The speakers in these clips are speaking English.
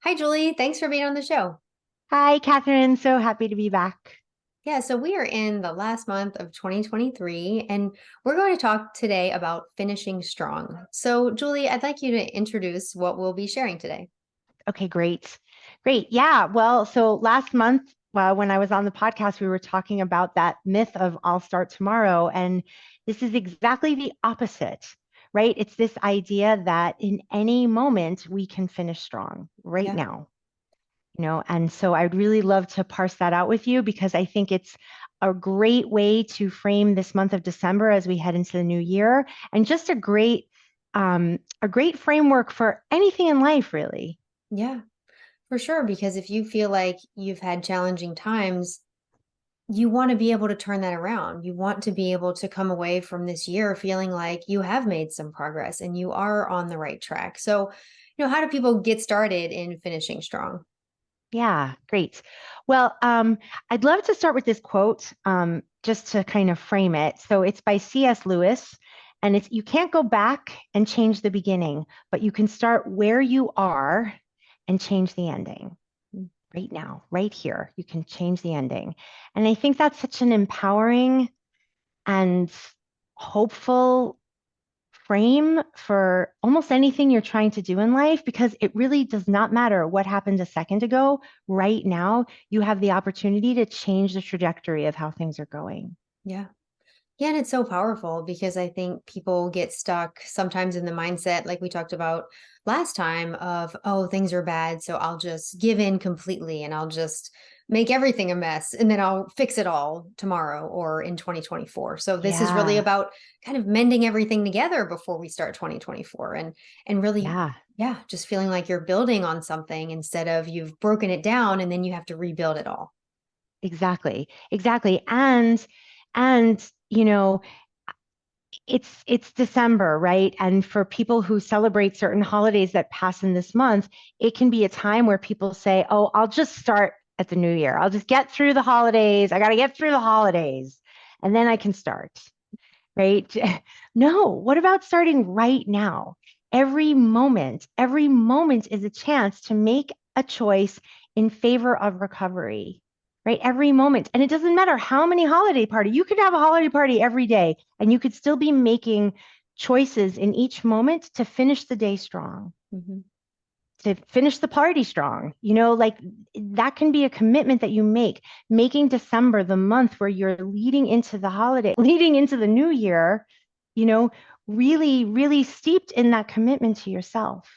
Hi, Julie. Thanks for being on the show. Hi, Kathryn. So happy to be back. Yeah, so we are in the last month of 2023, and we're going to talk today about finishing strong. So, Julie, I'd like you to introduce what we'll be sharing today. Okay, great. Great. Yeah. Well, so last month, when I was on the podcast, we were talking about that myth of I'll start tomorrow. And this is exactly the opposite, right? It's this idea that in any moment we can finish strong right Yeah. now, and so I'd really love to parse that out with you because I think it's a great way to frame this month of December as we head into the new year and just a great framework for anything in life, really. Yeah, for sure. Because if you feel like you've had challenging times, you want to be able to turn that around. You want to be able to come away from this year feeling like you have made some progress and you are on the right track. So, how do people get started in finishing strong? Yeah, great. Well, I'd love to start with this quote, just to kind of frame it. So it's by C.S. Lewis, and it's you can't go back and change the beginning, but you can start where you are and change the ending. Right now, right here, you can change the ending. And I think that's such an empowering and hopeful frame for almost anything you're trying to do in life because it really does not matter what happened a second ago. Right now, you have the opportunity to change the trajectory of how things are going. Yeah. Yeah, and it's so powerful because I think people get stuck sometimes in the mindset, like we talked about last time, of, oh, things are bad. So I'll just give in completely and I'll just make everything a mess and then I'll fix it all tomorrow or in 2024. So this is really Yeah, about kind of mending everything together before we start 2024 and really, yeah, yeah, just feeling like you're building on something instead of you've broken it down and then you have to rebuild it all. exactly, exactly. And it's December, right? And for people who celebrate certain holidays that pass in this month, it can be a time where people say, "Oh, I'll just start at the new year. I'll just get through the holidays. I got to get through the holidays, and then I can start." Right? No, what about starting right now? Every moment is a chance to make a choice in favor of recovery, right? Every moment. And it doesn't matter how many holiday party. You could have a holiday party every day and you could still be making choices in each moment to finish the day strong, Mhm. to finish the party strong. Like that can be a commitment that you make, making December the month where you're leading into the holiday, leading into the new year, you know, really, really steeped in that commitment to yourself.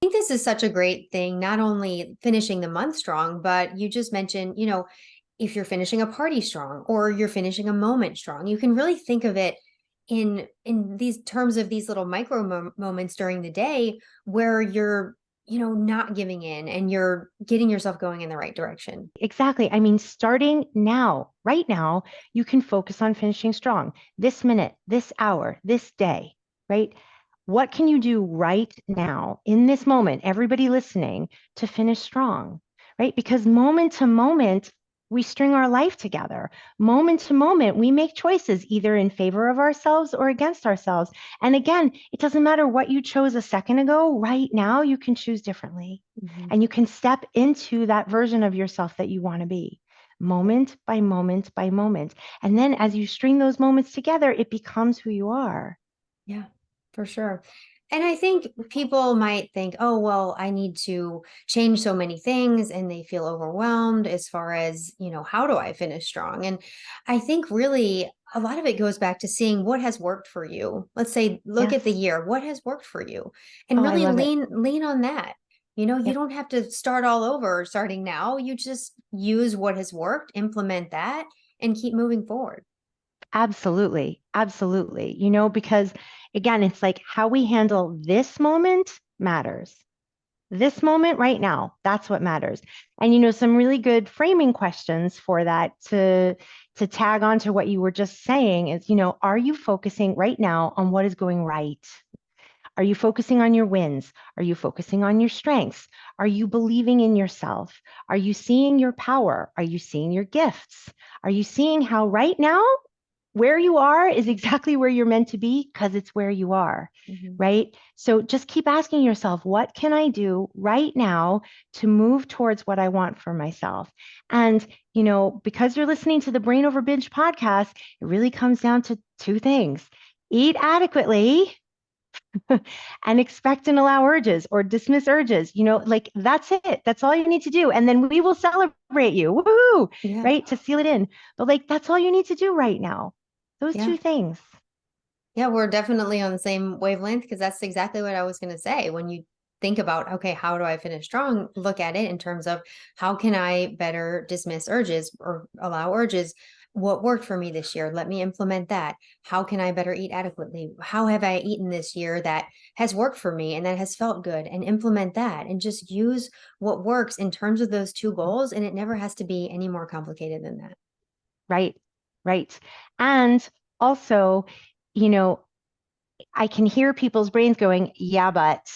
Think this is such a great thing, not only finishing the month strong, but you just mentioned, if you're finishing a party strong or you're finishing a moment strong, you can really think of it in these terms of these little moments during the day where you're, not giving in and you're getting yourself going in the right direction. Exactly. I mean, starting now, right now, you can focus on finishing strong this minute, this hour, this day, right? What can you do right now in this moment, everybody listening, to finish strong, right? Because moment to moment, we string our life together. Moment to moment, we make choices either in favor of ourselves or against ourselves. And again, it doesn't matter what you chose a second ago, right now, you can choose differently. Mhm. And you can step into that version of yourself that you want to be, moment by moment by moment. And then as you string those moments together, it becomes who you are. Yeah, for sure. And I think people might think, oh, well, I need to change so many things, and they feel overwhelmed as far as, how do I finish strong? And I think really a lot of it goes back to seeing what has worked for you. Let's say, look at the Yes. year, what has worked for you, and Oh, I really love it. lean on that. You Yep. don't have to start all over starting now. You just use what has worked, implement that, and keep moving forward. Absolutely. Absolutely. Because again, it's like how we handle this moment matters. This moment right now, that's what matters. And some really good framing questions for that to tag on to what you were just saying is, are you focusing right now on what is going right? Are you focusing on your wins? Are you focusing on your strengths? Are you believing in yourself? Are you seeing your power? Are you seeing your gifts? Are you seeing how right now where you are is exactly where you're meant to be because it's where you are, Mhm. right? So just keep asking yourself, what can I do right now to move towards what I want for myself? And, because you're listening to the Brain Over Binge podcast, it really comes down to two things: eat adequately and expect and allow urges or dismiss urges. Like that's it. That's all you need to do. And then we will celebrate you. Woohoo! Yeah. Right? To seal it in. But like that's all you need to do right now. Those Yeah. two things. Yeah, we're definitely on the same wavelength because that's exactly what I was going to say. When you think about, okay, how do I finish strong? Look at it in terms of how can I better dismiss urges or allow urges? What worked for me this year? Let me implement that. How can I better eat adequately? How have I eaten this year that has worked for me and that has felt good, and implement that and just use what works in terms of those two goals. And it never has to be any more complicated than that. Right. Right. And also, you know, I can hear people's brains going, yeah, but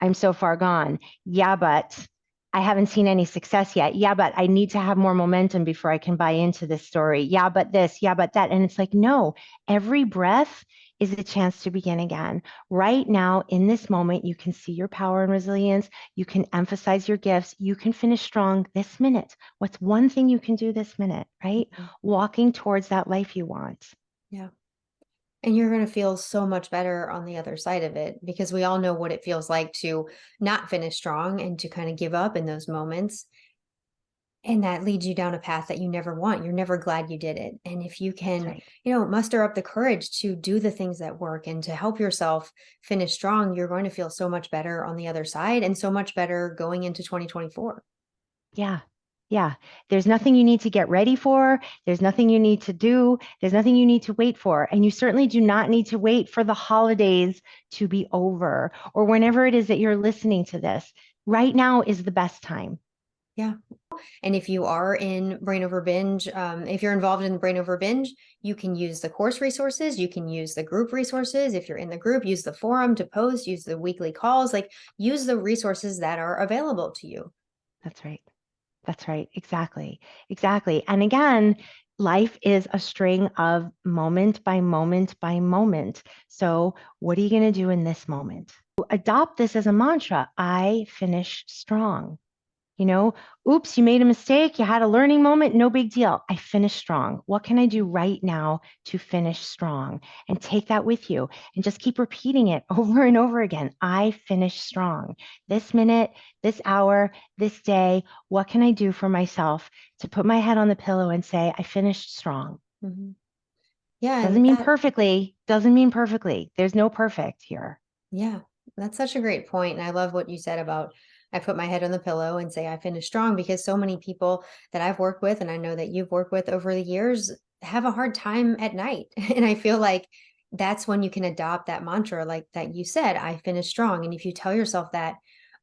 I'm so far gone. Yeah, but I haven't seen any success yet. Yeah, but I need to have more momentum before I can buy into this story. Yeah, but this, yeah, but that. And it's like, no, every breath is a chance to begin again. Right now, in this moment, you can see your power and resilience. You can emphasize your gifts. You can finish strong this minute. What's one thing you can do this minute, right? Mhm. Walking towards that life you want. Yeah. And you're going to feel so much better on the other side of it because we all know what it feels like to not finish strong and to kind of give up in those moments. And that leads you down a path that you never want. You're never glad you did it. And if you That's can, right. muster up the courage to do the things that work and to help yourself finish strong, you're going to feel so much better on the other side and so much better going into 2024. Yeah. Yeah. There's nothing you need to get ready for. There's nothing you need to do. There's nothing you need to wait for. And you certainly do not need to wait for the holidays to be over or whenever it is that you're listening to this. Right now is the best time. Yeah. And if you are in Brain Over Binge, if you're involved in Brain Over Binge, you can use the course resources. You can use the group resources. If you're in the group, use the forum to post, use the weekly calls, like use the resources that are available to you. That's right. That's right. Exactly. Exactly. And again, life is a string of moment by moment by moment. So, what are you going to do in this moment? Adopt this as a mantra. I finish strong. You know, oops, you made a mistake. You had a learning moment. No big deal. I finished strong. What can I do right now to finish strong? And take that with you and just keep repeating it over and over again. I finished strong. This minute, this hour, this day, what can I do for myself to put my head on the pillow and say, I finished strong? Mhm. Yeah, Doesn't and mean that perfectly. Doesn't mean perfectly. There's no perfect here. Yeah, that's such a great point. And I love what you said about I put my head on the pillow and say I finished strong because so many people that I've worked with and I know that you've worked with over the years have a hard time at night. And I feel like that's when you can adopt that mantra, like that you said, I finished strong. And if you tell yourself that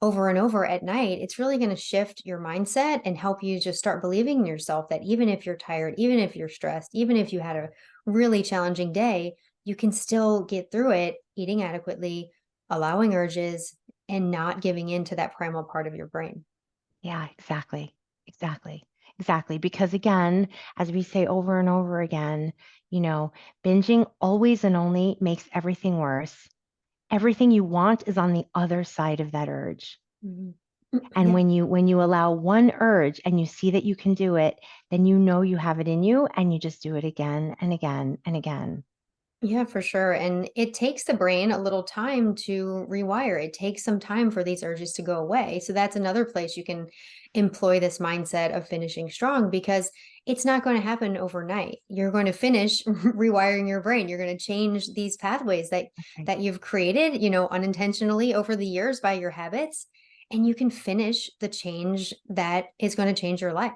over and over at night, it's really going to shift your mindset and help you just start believing in yourself that even if you're tired, even if you're stressed, even if you had a really challenging day, you can still get through it eating adequately, allowing urges, and not giving in to that primal part of your brain. Yeah, exactly. Exactly. Exactly. Because again, as we say over and over again, you know, binging always and only makes everything worse. Everything you want is on the other side of that urge. Mhm. And Yeah. when you allow one urge and you see that you can do it, then you know you have it in you and you just do it again and again and again. Yeah, for sure. And it takes the brain a little time to rewire. It takes some time for these urges to go away. So that's another place you can employ this mindset of finishing strong because it's not going to happen overnight. You're going to finish rewiring your brain. You're going to change these pathways that That's right. that you've created, unintentionally over the years by your habits, and you can finish the change that is going to change your life.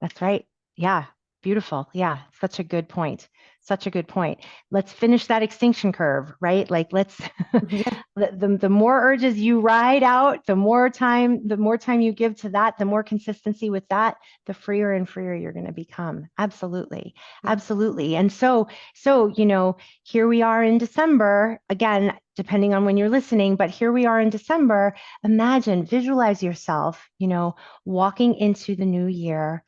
That's right. Yeah. Beautiful. Yeah. Such a good point. Such a good point. Let's finish that extinction curve, right? Like let's Yeah. the more urges you ride out, the more time you give to that, the more consistency with that, the freer and freer you're going to become. Absolutely. Yeah. Absolutely. And so, here we are in December, again, depending on when you're listening, but here we are in December. Imagine, visualize yourself, walking into the new year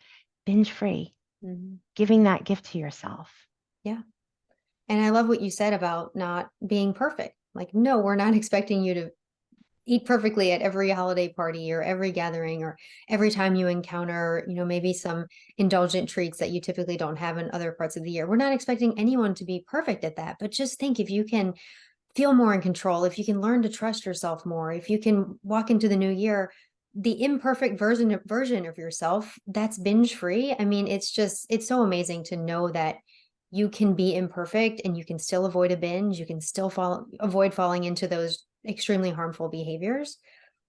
binge free, Mhm. giving that gift to yourself. Yeah. And I love what you said about not being perfect. Like, no, we're not expecting you to eat perfectly at every holiday party or every gathering or every time you encounter, maybe some indulgent treats that you typically don't have in other parts of the year. We're not expecting anyone to be perfect at that, but just think, if you can feel more in control, if you can learn to trust yourself more, if you can walk into the new year the imperfect version of yourself that's binge free. I mean, it's so amazing to know that you can be imperfect and you can still avoid a binge, you can still avoid falling into those extremely harmful behaviors.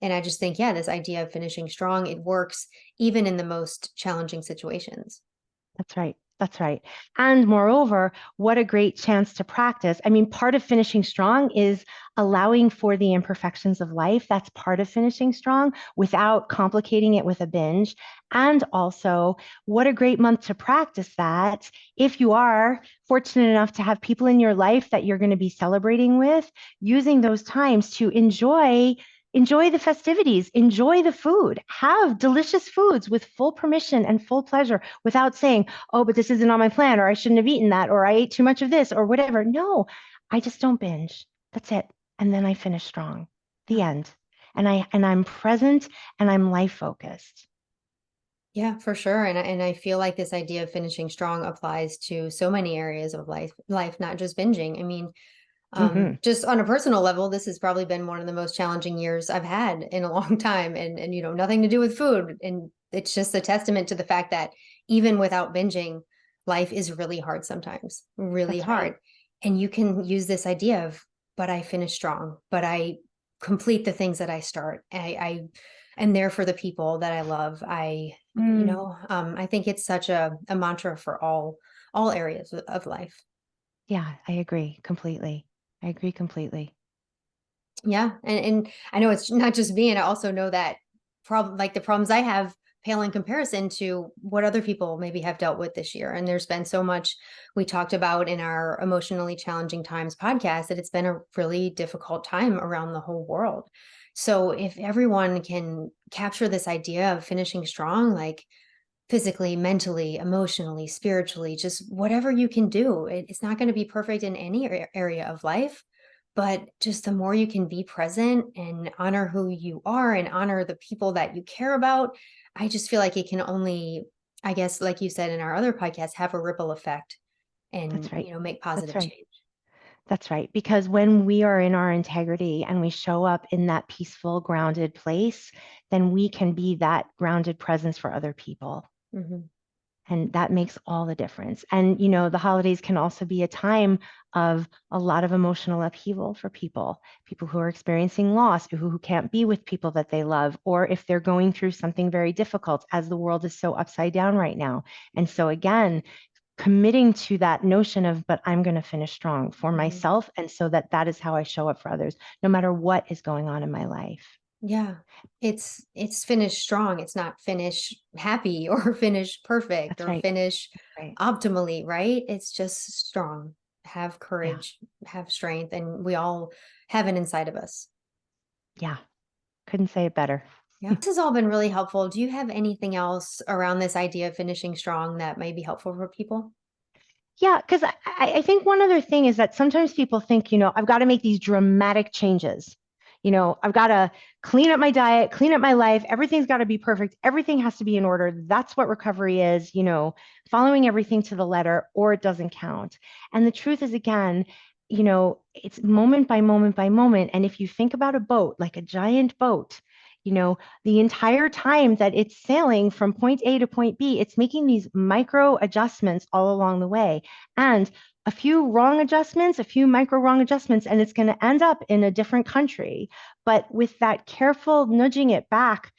And I just think, yeah, this idea of finishing strong, it works even in the most challenging situations. That's right. That's right. And moreover, what a great chance to practice. I mean, part of finishing strong is allowing for the imperfections of life. That's part of finishing strong without complicating it with a binge. And also, what a great month to practice that. If you are fortunate enough to have people in your life that you're going to be celebrating with, using those times to enjoy the festivities, enjoy the food, have delicious foods with full permission and full pleasure without saying, oh, but this isn't on my plan, or I shouldn't have eaten that, or I ate too much of this, or whatever. No, I just don't binge. That's it. And then I finish strong. The end. And I'm present and I'm life focused. Yeah, for sure. And I feel like this idea of finishing strong applies to so many areas of life, not just binging. I mean, Hmm. just on a personal level, this has probably been one of the most challenging years I've had in a long time. And nothing to do with food. And it's just a testament to the fact that even without binging, life is really hard sometimes, really That's right. hard. And you can use this idea of, but I finish strong, but I complete the things that I start. I am there for the people that I love. Mm, I think it's such a mantra for all areas of life. yeah, I agree completely. I agree completely. Yeah, and I know it's not just me, and I also know that the problems I have pale in comparison to what other people maybe have dealt with this year. And there's been so much we talked about in our emotionally challenging times podcast that it's been a really difficult time around the whole world. So if everyone can capture this idea of finishing strong, like physically, mentally, emotionally, spiritually, just whatever you can do. It's not going to be perfect in any area of life, but just the more you can be present and honor who you are and honor the people that you care about, I just feel like it can only, I guess, like you said in our other podcast, have a ripple effect That's and, right. make That's positive right. change. That's right. Because when we are in our integrity and we show up in that peaceful, grounded place, then we can be that grounded presence for other people. Hmm. And that makes all the difference. And, the holidays can also be a time of a lot of emotional upheaval for people who are experiencing loss, who can't be with people that they love, or if they're going through something very difficult, as the world is so upside down right now. And so, again, committing to that notion of, but I'm going to finish strong for Hmm. myself. And so that is how I show up for others, no matter what is going on in my life. Yeah. It's finish strong. It's not finish happy or finish perfect That's or right. finish That's right. optimally, right? It's just strong. Have Yeah. courage, have strength, and we all have it inside of us. Yeah. Couldn't say it better. Yeah. This has all been really helpful. Do you have anything else around this idea of finishing strong that may be helpful for people? Yeah, because I think one other thing is that sometimes people think, I've got to make these dramatic changes. I've got to clean up my diet, clean up my life. Everything's got to be perfect. Everything has to be in order. That's what recovery is, following everything to the letter, or it doesn't count. And the truth is, again, it's moment by moment by moment. And if you think about a boat, like a giant boat, the entire time that it's sailing from point A to point B, it's making these micro adjustments all along the way. And a few wrong adjustments, a few micro wrong adjustments, and it's going to end up in a different country. But with that careful nudging it back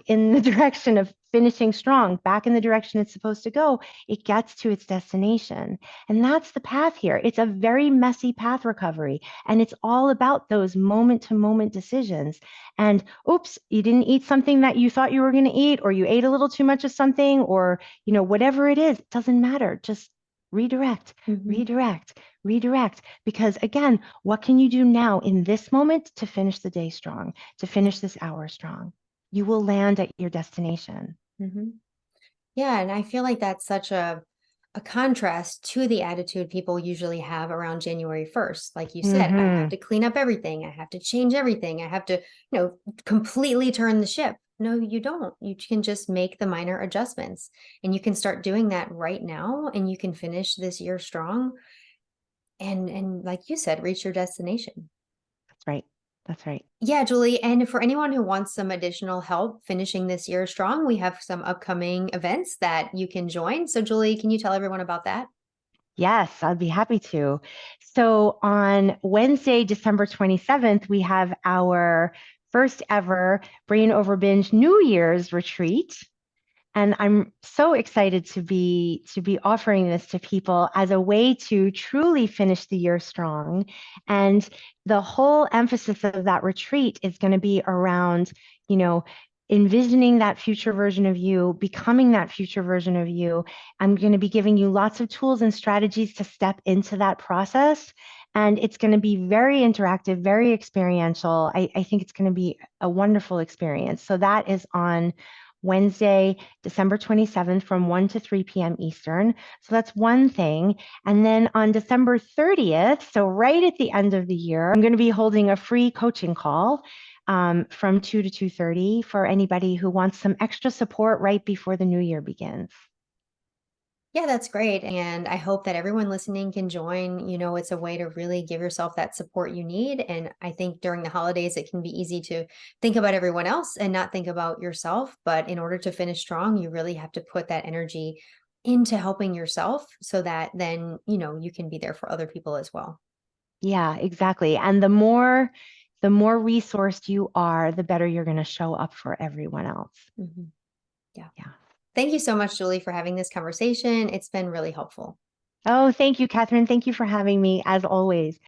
in the direction of finishing strong, back in the direction it's supposed to go, it gets to its destination. And that's the path here. It's a very messy path recovery. And it's all about those moment to moment decisions. And oops, you didn't eat something that you thought you were going to eat, or you ate a little too much of something, or, whatever it is, it doesn't matter. Just redirect, Hmm. redirect, redirect. Because again, what can you do now in this moment to finish the day strong, to Yeah. finish this hour strong? You will land at your destination. Hmm. Yeah, and I feel like that's such a contrast to the attitude people usually have around January 1st. Like you said, I have Mm-hmm. to clean up everything. I have to change everything. I have to, completely turn the ship. No, you don't. You can just make the minor adjustments, and you can start doing that right now, and you can finish this year strong and like you said, reach your destination. That's right. That's right. Yeah, Julie. And for anyone who wants some additional help finishing this year strong, we have some upcoming events that you can join. So, Julie, can you tell everyone about that? Yes, I'd be happy to. So on Wednesday, December 27th, we have our first ever Brain Over Binge New Year's retreat. And I'm so excited to be offering this to people as a way to truly finish the year strong. And the whole emphasis of that retreat is going to be around, you know, envisioning that future version of you, becoming that future version of you. I'm going to be giving you lots of tools and strategies to step into that process. And it's going to be very interactive, very experiential. I think it's going to be a wonderful experience. So that is on Wednesday, December 27th from 1 to 3 p.m. Eastern. So that's one thing. And then on December 30th, so right at the end of the year, I'm going to be holding a free coaching call from 2 to 2:30 for anybody who wants some extra support right before the new year begins. Yeah, that's great. And I hope that everyone listening can join. It's a way to really give yourself that support you need. And I think during the holidays, it can be easy to think about everyone else and not think about yourself. But in order to finish strong, you really have to put that energy into helping yourself so that then, you can be there for other people as well. Yeah, exactly. And the more resourced you are, the better you're going to show up for everyone else. Mhm. Yeah. Yeah. Thank you so much, Julie, for having this conversation. It's been really helpful. Oh, thank you, Kathryn. Thank you for having me as always.